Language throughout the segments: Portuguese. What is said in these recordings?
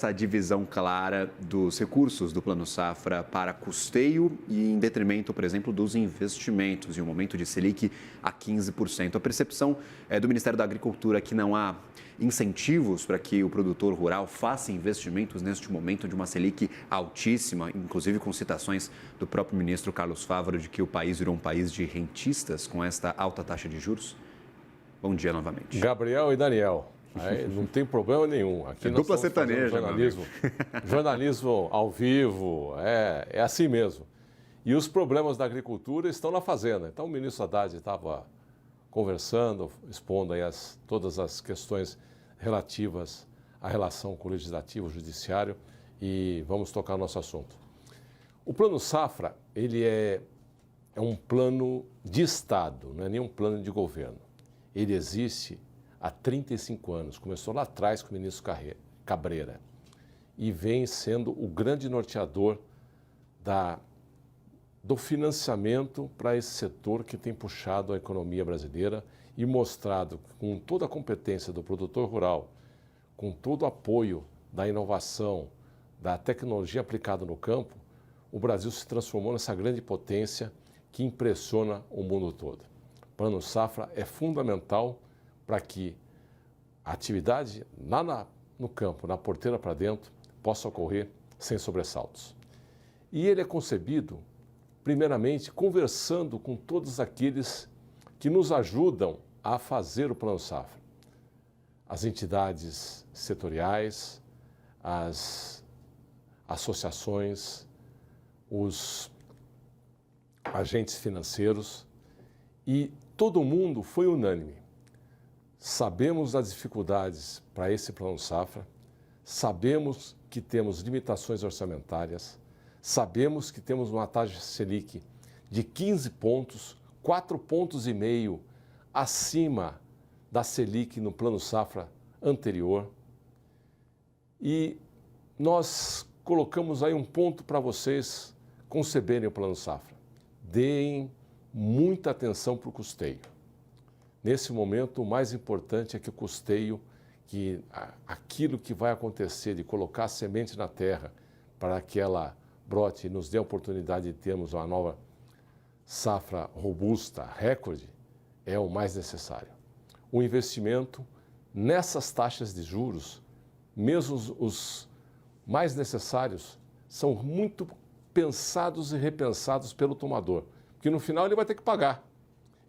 essa divisão clara dos recursos do Plano Safra para custeio e em detrimento, por exemplo, dos investimentos, em um momento de Selic a 15%. A percepção do Ministério da Agricultura é que não há incentivos para que o produtor rural faça investimentos neste momento de uma Selic altíssima, inclusive com citações do próprio ministro Carlos Fávaro de que o país virou um país de rentistas com esta alta taxa de juros. Bom dia novamente. Gabriel e Daniel. Aí não tem problema nenhum. Aqui nós dupla sertaneja, jornalismo ao vivo, é assim mesmo. E os problemas da agricultura estão na fazenda. Então o ministro Haddad estava conversando, expondo aí todas as questões relativas à relação com o legislativo, o judiciário, e vamos tocar no nosso assunto. O Plano Safra, ele é um plano de Estado, não é nem um plano de governo. Ele existe há 35 anos, começou lá atrás com o ministro Cabreira e vem sendo o grande norteador do financiamento para esse setor que tem puxado a economia brasileira e mostrado com toda a competência do produtor rural, com todo o apoio da inovação, da tecnologia aplicada no campo, o Brasil se transformou nessa grande potência que impressiona o mundo todo. O Plano Safra é fundamental para que a atividade lá no campo, na porteira para dentro, possa ocorrer sem sobressaltos. E ele é concebido, primeiramente, conversando com todos aqueles que nos ajudam a fazer o Plano Safra. As entidades setoriais, as associações, os agentes financeiros, e todo mundo foi unânime. Sabemos das dificuldades para esse Plano Safra, sabemos que temos limitações orçamentárias, sabemos que temos uma taxa Selic de 15 pontos, 4,5 pontos acima da Selic no Plano Safra anterior. E nós colocamos aí um ponto para vocês conceberem o Plano Safra. Deem muita atenção para o custeio. Nesse momento, o mais importante é que o custeio, que aquilo que vai acontecer de colocar a semente na terra para que ela brote e nos dê a oportunidade de termos uma nova safra robusta, recorde, é o mais necessário. O investimento nessas taxas de juros, mesmo os mais necessários, são muito pensados e repensados pelo tomador, porque no final ele vai ter que pagar.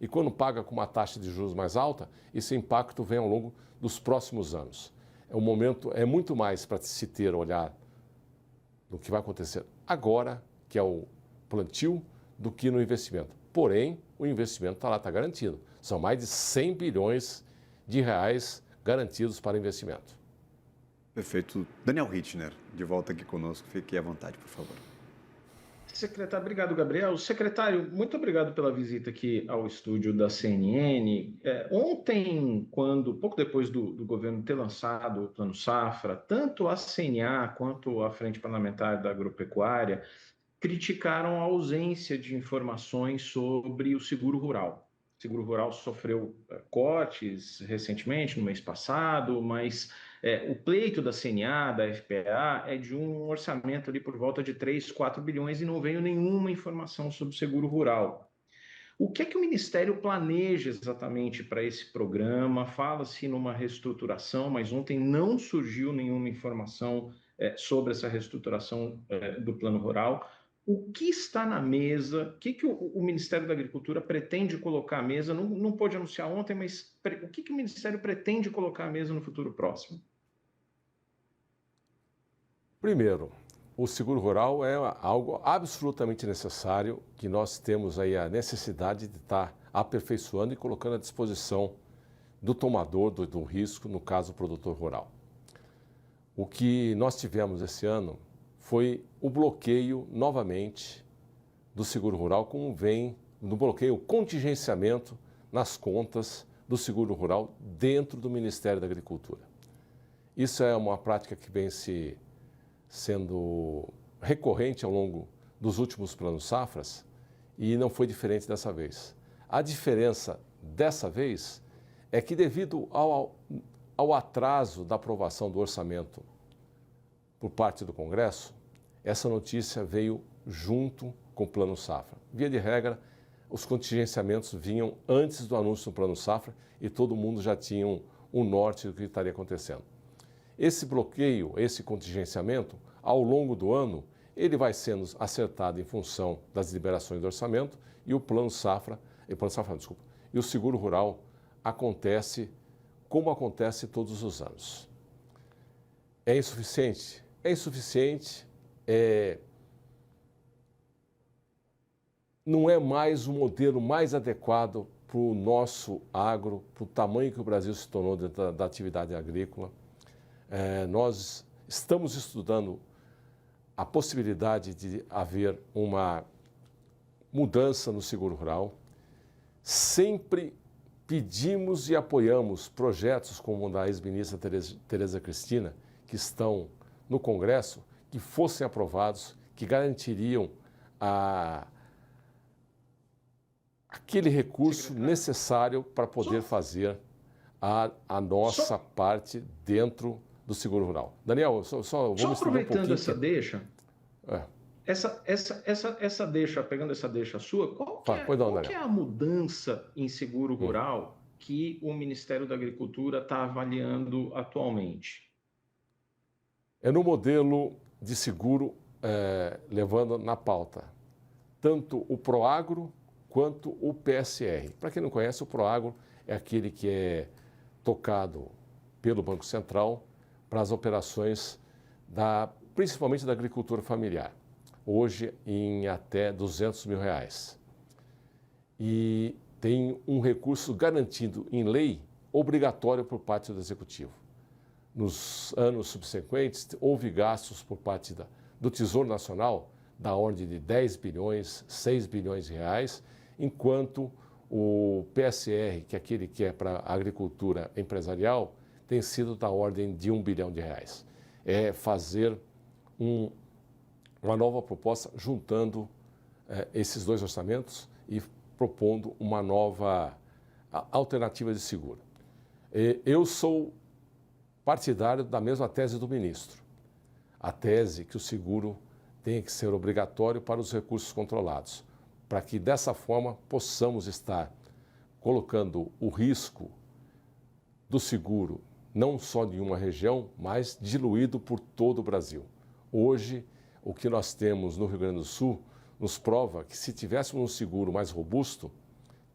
E quando paga com uma taxa de juros mais alta, esse impacto vem ao longo dos próximos anos. O momento é muito mais para se ter olhar no que vai acontecer agora, que é o plantio, do que no investimento. Porém, o investimento está lá, está garantido. São mais de 100 bilhões de reais garantidos para investimento. Perfeito. Daniel Hittner, de volta aqui conosco. Fique à vontade, por favor. Secretário, obrigado, Gabriel. Secretário, muito obrigado pela visita aqui ao estúdio da CNN. Ontem, pouco depois do governo ter lançado o Plano Safra, tanto a CNA quanto a Frente Parlamentar da Agropecuária criticaram a ausência de informações sobre o seguro rural. O seguro rural sofreu cortes recentemente, no mês passado, mas o pleito da CNA, da FPA, é de um orçamento ali por volta de 3, 4 bilhões e não veio nenhuma informação sobre o seguro rural. O que é que o Ministério planeja exatamente para esse programa? Fala-se numa reestruturação, mas ontem não surgiu nenhuma informação sobre essa reestruturação do Plano Rural. O que está na mesa? O que o Ministério da Agricultura pretende colocar à mesa? Não pôde anunciar ontem, mas o que o Ministério pretende colocar à mesa no futuro próximo? Primeiro, o seguro rural é algo absolutamente necessário, que nós temos aí a necessidade de estar aperfeiçoando e colocando à disposição do tomador do risco, no caso, o produtor rural. O que nós tivemos esse ano foi o bloqueio, novamente, do seguro rural, como vem no bloqueio, o contingenciamento nas contas do seguro rural dentro do Ministério da Agricultura. Isso é uma prática que vem sendo recorrente ao longo dos últimos planos safras e não foi diferente dessa vez. A diferença dessa vez é que, devido ao atraso da aprovação do orçamento por parte do Congresso, essa notícia veio junto com o Plano Safra. Via de regra, os contingenciamentos vinham antes do anúncio do Plano Safra e todo mundo já tinha um norte do que estaria acontecendo. Esse bloqueio, esse contingenciamento, ao longo do ano, ele vai sendo acertado em função das liberações do orçamento e o Plano Safra, e o seguro rural acontece como acontece todos os anos. É insuficiente? É insuficiente, não é mais o modelo mais adequado para o nosso agro, para o tamanho que o Brasil se tornou dentro da atividade agrícola. Nós estamos estudando a possibilidade de haver uma mudança no seguro rural. Sempre pedimos e apoiamos projetos como o da ex-ministra Tereza Cristina, que estão no Congresso, que fossem aprovados, que garantiriam aquele recurso necessário para poder fazer a nossa parte dentro do seguro rural. Daniel, só vamos aproveitando essa deixa, essa deixa, pegando essa deixa sua, qual que é a mudança em seguro rural que o Ministério da Agricultura está avaliando atualmente? É no modelo de seguro, levando na pauta tanto o Proagro quanto o PSR. Para quem não conhece, o Proagro é aquele que é tocado pelo Banco Central para as operações principalmente da agricultura familiar, hoje em até R$200 mil. E tem um recurso garantido em lei, obrigatório por parte do Executivo. Nos anos subsequentes, houve gastos por parte do Tesouro Nacional da ordem de 10 bilhões, 6 bilhões de reais, enquanto o PSR, que é aquele que é para a agricultura empresarial, tem sido da ordem de 1 bilhão de reais. É fazer uma nova proposta juntando esses dois orçamentos e propondo uma nova alternativa de seguro. Eu sou partidário da mesma tese do ministro, a tese que o seguro tem que ser obrigatório para os recursos controlados, para que dessa forma possamos estar colocando o risco do seguro não só de uma região, mas diluído por todo o Brasil. Hoje, o que nós temos no Rio Grande do Sul nos prova que se tivéssemos um seguro mais robusto,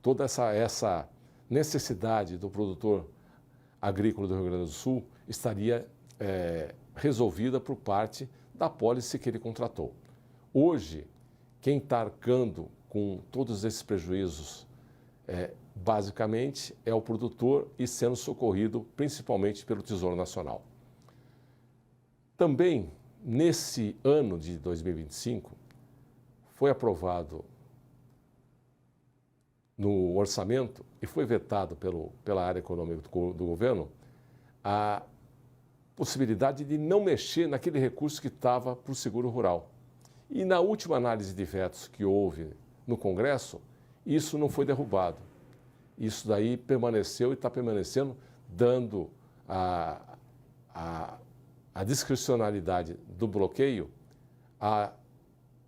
toda essa necessidade do produtor agrícola do Rio Grande do Sul estaria resolvida por parte da pólice que ele contratou. Hoje, quem está arcando com todos esses prejuízos, basicamente, é o produtor e sendo socorrido principalmente pelo Tesouro Nacional. Também, nesse ano de 2025, foi aprovado no orçamento e foi vetado pela área econômica do governo a possibilidade de não mexer naquele recurso que estava para o seguro rural. E na última análise de vetos que houve no Congresso, isso não foi derrubado. Isso daí permaneceu e está permanecendo, dando a discricionalidade do bloqueio à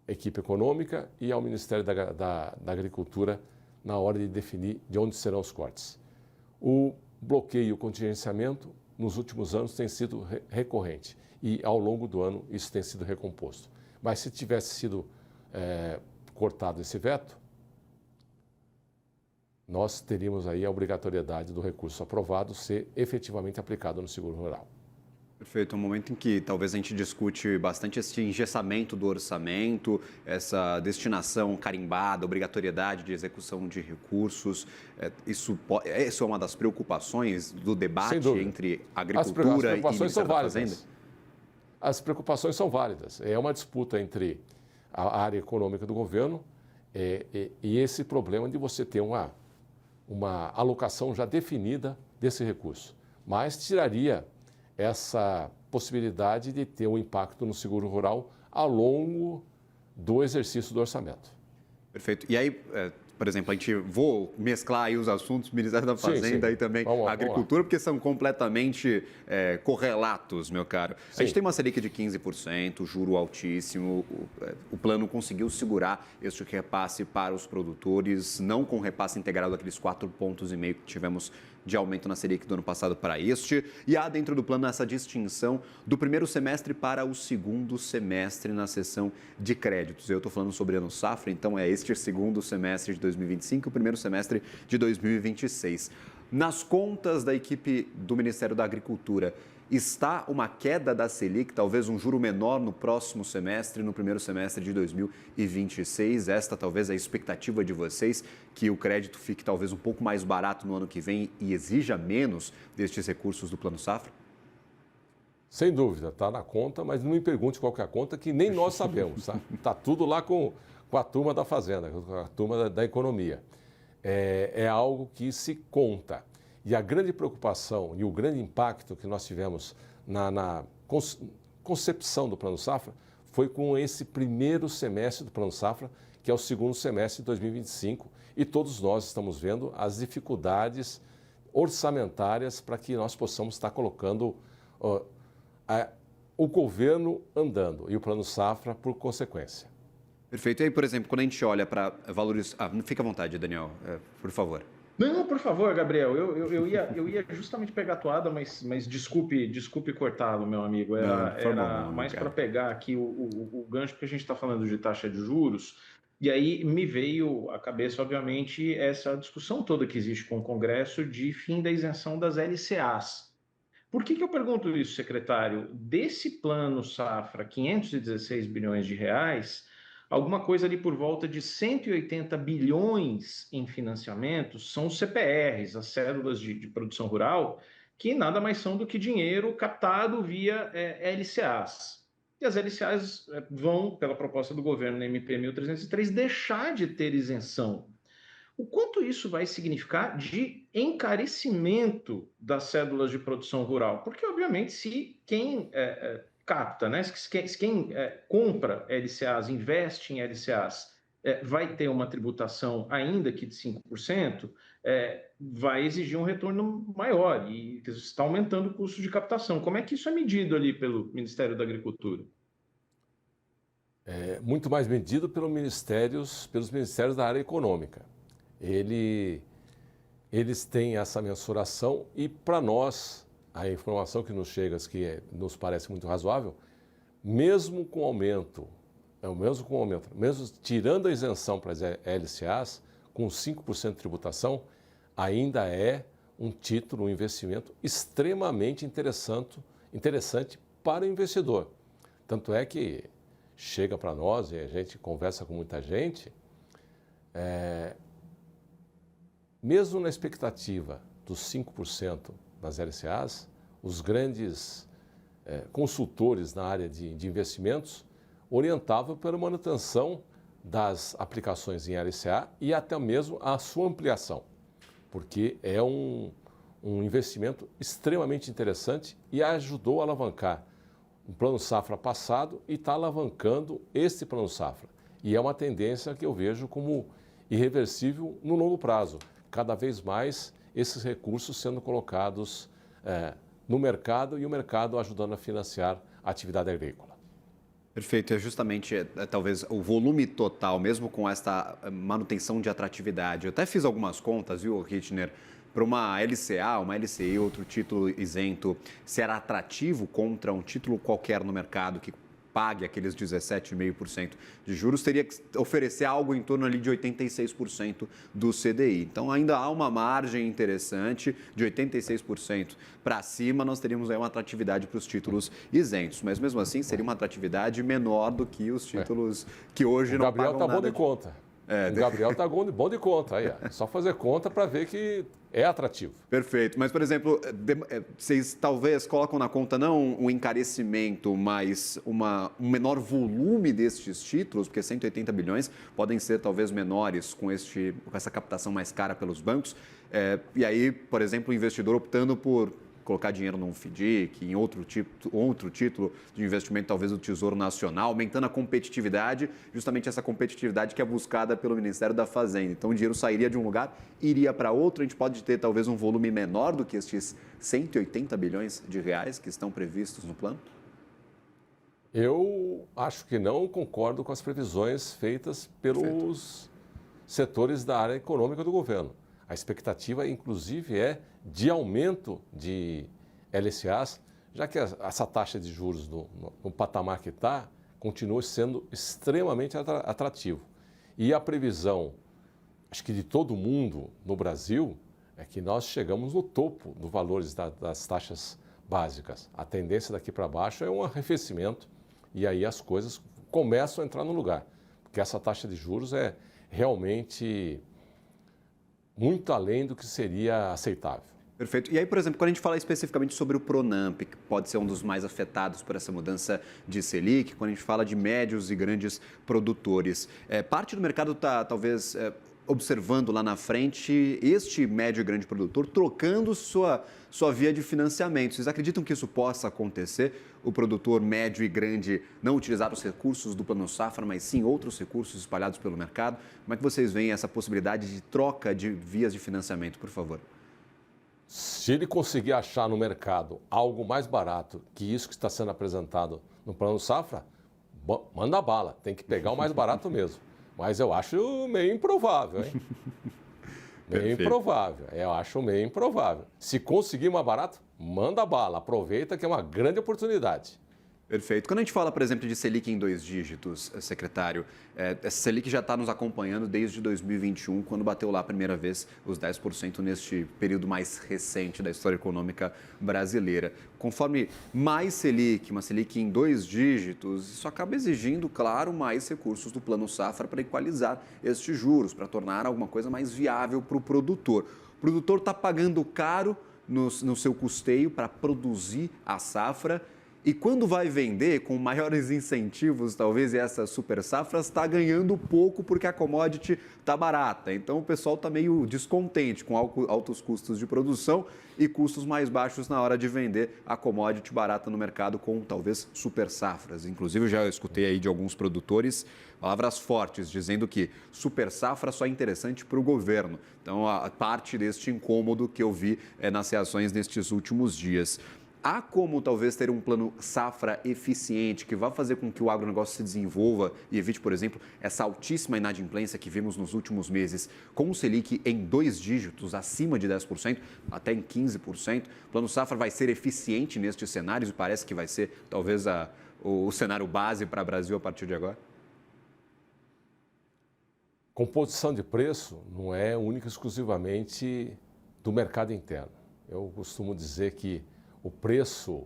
equipe econômica e ao Ministério da Agricultura na hora de definir de onde serão os cortes. O bloqueio e o contingenciamento, nos últimos anos, tem sido recorrente e, ao longo do ano, isso tem sido recomposto. Mas se tivesse sido cortado esse veto, nós teríamos aí a obrigatoriedade do recurso aprovado ser efetivamente aplicado no seguro rural. Perfeito, um momento em que talvez a gente discute bastante esse engessamento do orçamento, essa destinação carimbada, obrigatoriedade de execução de recursos. Isso é uma das preocupações do debate entre agricultura e Ministério da Fazenda? As preocupações são válidas. É uma disputa entre a área econômica do governo e esse problema de você ter uma alocação já definida desse recurso. Mas tiraria essa possibilidade de ter um impacto no seguro rural ao longo do exercício do orçamento. Perfeito. E aí, por exemplo, vou mesclar aí os assuntos, Ministério da Fazenda sim. e também a Agricultura, porque são completamente correlatos, meu caro. Sim. A gente tem uma Selic de 15%, juro altíssimo, o plano conseguiu segurar este repasse para os produtores, não com repasse integral daqueles 4,5 pontos que tivemos de aumento na Selic do ano passado para este, e há dentro do plano essa distinção do primeiro semestre para o segundo semestre na seção de créditos. Eu estou falando sobre ano safra, então é este segundo semestre de 2025 e o primeiro semestre de 2026. Nas contas da equipe do Ministério da Agricultura, está uma queda da Selic, talvez um juro menor no próximo semestre, no primeiro semestre de 2026. Esta talvez é a expectativa de vocês, que o crédito fique talvez um pouco mais barato no ano que vem e exija menos destes recursos do Plano Safra? Sem dúvida, está na conta, mas não me pergunte qual que é a conta, que nem nós sabemos, tá? Está tudo lá com a turma da Fazenda, com a turma da economia. É algo que se conta. E a grande preocupação e o grande impacto que nós tivemos na concepção do Plano Safra foi com esse primeiro semestre do Plano Safra, que é o segundo semestre de 2025, e todos nós estamos vendo as dificuldades orçamentárias para que nós possamos estar colocando o governo andando e o Plano Safra por consequência. Perfeito. E aí, por exemplo, quando a gente olha para valores... fica à vontade, Daniel, por favor. Não, por favor, Gabriel, eu ia justamente pegar a toada, mas desculpe cortá-lo, meu amigo. Era mais para pegar aqui o gancho, porque a gente está falando de taxa de juros, e aí me veio à cabeça, obviamente, essa discussão toda que existe com o Congresso de fim da isenção das LCAs. Por que eu pergunto isso, secretário? Desse plano safra, 516 bilhões de reais... alguma coisa ali por volta de 180 bilhões em financiamentos são os CPRs, as cédulas de produção rural, que nada mais são do que dinheiro captado via LCAs. E as LCAs vão, pela proposta do governo na MP 1303, deixar de ter isenção. O quanto isso vai significar de encarecimento das cédulas de produção rural? Porque, obviamente, se quem... capta, né? Se quem compra LCAs, investe em LCAs, vai ter uma tributação ainda que de 5%, vai exigir um retorno maior e está aumentando o custo de captação. Como é que isso é medido ali pelo Ministério da Agricultura? É muito mais medido pelos ministérios da área econômica. Eles têm essa mensuração e, para nós, a informação que nos chega, que nos parece muito razoável, mesmo tirando a isenção para as LCAs, com 5% de tributação, ainda é um título, um investimento extremamente interessante para o investidor. Tanto é que chega para nós, e a gente conversa com muita gente, mesmo na expectativa dos 5% nas LCAs, os grandes consultores na área de investimentos orientavam pela manutenção das aplicações em LCA e até mesmo a sua ampliação, porque é um investimento extremamente interessante e ajudou a alavancar o Plano Safra passado e está alavancando este Plano Safra. E é uma tendência que eu vejo como irreversível no longo prazo, cada vez mais esses recursos sendo colocados no mercado e o mercado ajudando a financiar a atividade agrícola. Perfeito, é justamente talvez o volume total, mesmo com esta manutenção de atratividade. Eu até fiz algumas contas, viu, Rittner, para uma LCA, uma LCI, outro título isento, se era atrativo contra um título qualquer no mercado que pague aqueles 17,5% de juros, teria que oferecer algo em torno ali de 86% do CDI. Então, ainda há uma margem interessante de 86% para cima, nós teríamos aí uma atratividade para os títulos isentos. Mas, mesmo assim, seria uma atratividade menor do que os títulos que hoje não pagam nada. O Gabriel está bom de conta. O Gabriel está bom de conta. Aí, é só fazer conta para ver que é atrativo. Perfeito. Mas, por exemplo, vocês talvez colocam na conta não um encarecimento, mas um menor volume destes títulos, porque 180 bilhões podem ser talvez menores com essa captação mais cara pelos bancos. E aí, por exemplo, o investidor optando por colocar dinheiro num FDIC, em outro título de investimento, talvez do Tesouro Nacional, aumentando a competitividade, justamente essa competitividade que é buscada pelo Ministério da Fazenda. Então, o dinheiro sairia de um lugar, iria para outro, a gente pode ter talvez um volume menor do que estes 180 bilhões de reais que estão previstos no plano? Eu acho que não concordo com as previsões feitas pelos setores da área econômica do governo. A expectativa, inclusive, é de aumento de LCAs, já que essa taxa de juros no patamar que está, continua sendo extremamente atrativo. E a previsão, acho que de todo mundo no Brasil, é que nós chegamos no topo dos valores das taxas básicas. A tendência daqui para baixo é um arrefecimento e aí as coisas começam a entrar no lugar, porque essa taxa de juros é realmente muito além do que seria aceitável. Perfeito. E aí, por exemplo, quando a gente fala especificamente sobre o Pronamp, que pode ser um dos mais afetados por essa mudança de Selic, quando a gente fala de médios e grandes produtores, parte do mercado está talvez observando lá na frente este médio e grande produtor trocando sua via de financiamento. Vocês acreditam que isso possa acontecer? O produtor médio e grande não utilizar os recursos do Plano Safra, mas sim outros recursos espalhados pelo mercado? Como é que vocês veem essa possibilidade de troca de vias de financiamento, por favor? Se ele conseguir achar no mercado algo mais barato que isso que está sendo apresentado no Plano Safra, manda bala, tem que pegar o mais barato mesmo. Mas eu acho meio improvável, hein? Meio improvável. Eu acho meio improvável. Se conseguir mais barato, manda bala. Aproveita que é uma grande oportunidade. Perfeito. Quando a gente fala, por exemplo, de Selic em 2 dígitos, secretário, essa Selic já está nos acompanhando desde 2021, quando bateu lá a primeira vez os 10% neste período mais recente da história econômica brasileira. Conforme mais Selic, uma Selic em 2 dígitos, isso acaba exigindo, claro, mais recursos do Plano Safra para equalizar estes juros, para tornar alguma coisa mais viável para o produtor. O produtor está pagando caro no seu custeio para produzir a safra. E quando vai vender, com maiores incentivos, talvez, e essas super safras, está ganhando pouco porque a commodity está barata. Então, o pessoal está meio descontente com altos custos de produção e custos mais baixos na hora de vender a commodity barata no mercado com, talvez, super safras. Inclusive, eu já escutei aí de alguns produtores palavras fortes, dizendo que super safra só é interessante para o governo. Então, a parte deste incômodo que eu vi nas reações nestes últimos dias. Há como talvez ter um plano safra eficiente que vá fazer com que o agronegócio se desenvolva e evite, por exemplo, essa altíssima inadimplência que vimos nos últimos meses, com o Selic em 2 dígitos, acima de 10%, até em 15%. O plano safra vai ser eficiente nestes cenários e parece que vai ser talvez o cenário base para o Brasil a partir de agora? Composição de preço não é única e exclusivamente do mercado interno. Eu costumo dizer que o preço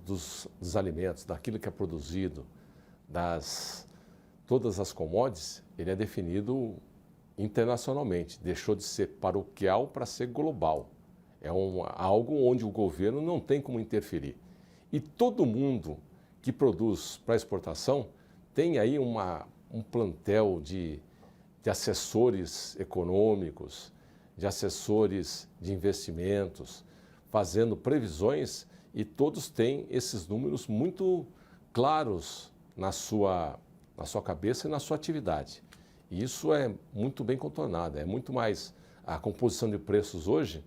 dos alimentos, daquilo que é produzido, todas as commodities, ele é definido internacionalmente. Deixou de ser paroquial para ser global. É algo onde o governo não tem como interferir. E todo mundo que produz para exportação tem aí um plantel de assessores econômicos, de assessores de investimentos, fazendo previsões, e todos têm esses números muito claros na sua cabeça e na sua atividade. E isso é muito bem contornado, é muito mais, a composição de preços hoje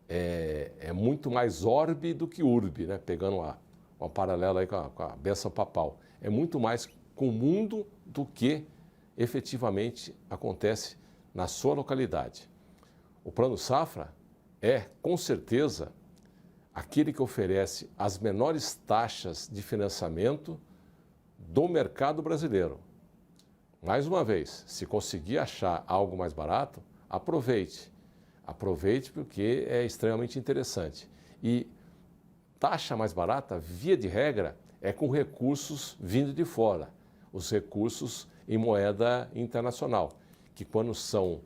é muito mais orbe do que urbe, né? Pegando uma paralela aí com a bênção papal. É muito mais com o mundo do que efetivamente acontece na sua localidade. O Plano Safra é, com certeza, aquele que oferece as menores taxas de financiamento do mercado brasileiro. Mais uma vez, se conseguir achar algo mais barato, aproveite. Aproveite porque é extremamente interessante. E taxa mais barata, via de regra, é com recursos vindo de fora. Os recursos em moeda internacional, que quando são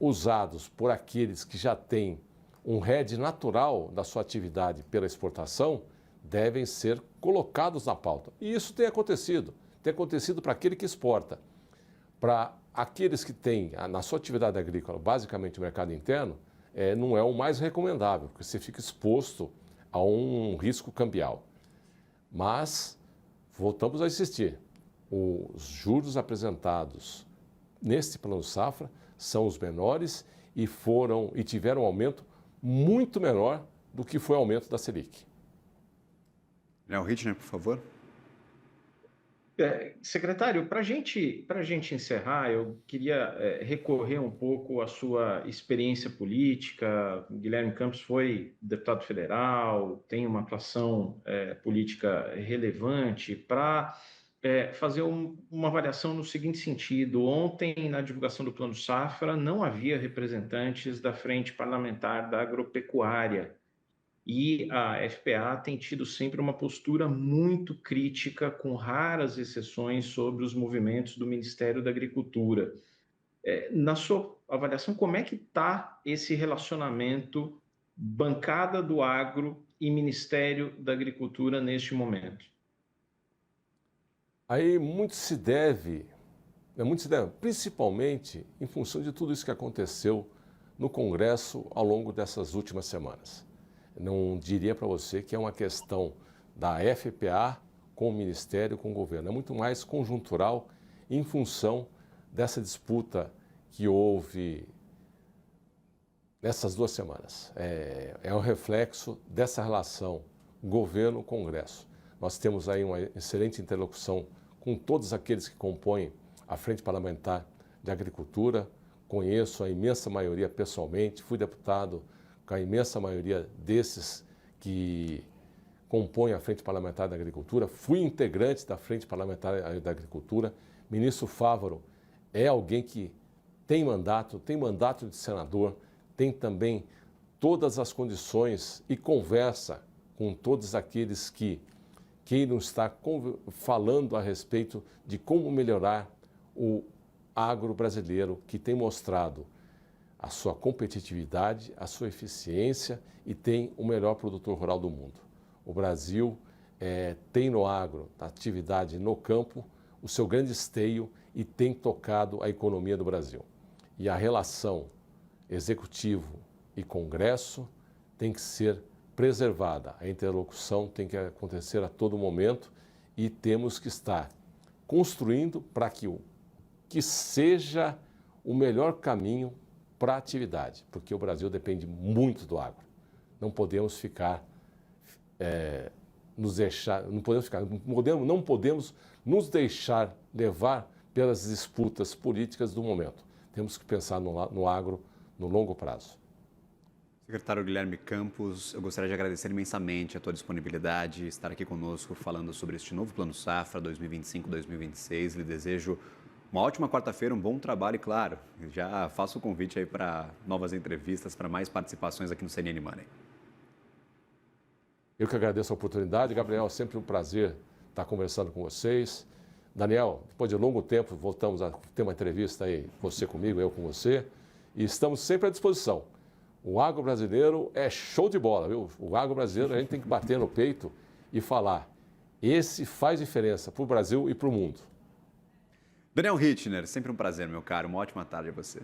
usados por aqueles que já têm um hedge natural da sua atividade pela exportação, devem ser colocados na pauta. E isso tem acontecido para aquele que exporta. Para aqueles que têm, na sua atividade agrícola, basicamente o mercado interno, não é o mais recomendável, porque você fica exposto a um risco cambial. Mas, voltamos a insistir, os juros apresentados neste Plano Safra são os menores e tiveram um aumento muito menor do que foi o aumento da Selic. Daniel Rittner, por favor. Secretário, para a gente encerrar, eu queria recorrer um pouco à sua experiência política. Guilherme Campos foi deputado federal, tem uma atuação política relevante, para fazer uma avaliação no seguinte sentido. Ontem, na divulgação do Plano Safra, não havia representantes da Frente Parlamentar da Agropecuária. E a FPA tem tido sempre uma postura muito crítica, com raras exceções, sobre os movimentos do Ministério da Agricultura. Na sua avaliação, como é que está esse relacionamento bancada do agro e Ministério da Agricultura neste momento? Aí muito se deve, principalmente em função de tudo isso que aconteceu no Congresso ao longo dessas últimas semanas. Não diria para você que é uma questão da FPA com o Ministério, com o governo. É muito mais conjuntural em função dessa disputa que houve nessas 2 semanas. É um reflexo dessa relação governo-Congresso. Nós temos aí uma excelente interlocução com todos aqueles que compõem a Frente Parlamentar de Agricultura. Conheço a imensa maioria pessoalmente, fui deputado com a imensa maioria desses que compõem a Frente Parlamentar da Agricultura, fui integrante da Frente Parlamentar da Agricultura. Ministro Fávaro é alguém que tem mandato de senador, tem também todas as condições e conversa com todos aqueles que queiram estar falando a respeito de como melhorar o agro brasileiro, que tem mostrado a sua competitividade, a sua eficiência e tem o melhor produtor rural do mundo. O Brasil tem no agro, na atividade no campo, o seu grande esteio e tem tocado a economia do Brasil. E a relação executivo e Congresso tem que ser preservada. A interlocução tem que acontecer a todo momento e temos que estar construindo para que seja o melhor caminho para a atividade, porque o Brasil depende muito do agro. Não podemos não podemos nos deixar levar pelas disputas políticas do momento. Temos que pensar no agro no longo prazo. Secretário Guilherme Campos, eu gostaria de agradecer imensamente a tua disponibilidade, estar aqui conosco falando sobre este novo Plano Safra 2025-2026. Lhe desejo uma ótima quarta-feira, um bom trabalho e, claro, já faço o convite aí para novas entrevistas, para mais participações aqui no CNN Money. Eu que agradeço a oportunidade. Gabriel, sempre um prazer estar conversando com vocês. Daniel, depois de longo tempo, voltamos a ter uma entrevista aí, você comigo, eu com você, e estamos sempre à disposição. O agro brasileiro é show de bola, viu? O agro brasileiro a gente tem que bater no peito e falar. Esse faz diferença para o Brasil e para o mundo. Daniel Rittner, sempre um prazer, meu caro. Uma ótima tarde a você.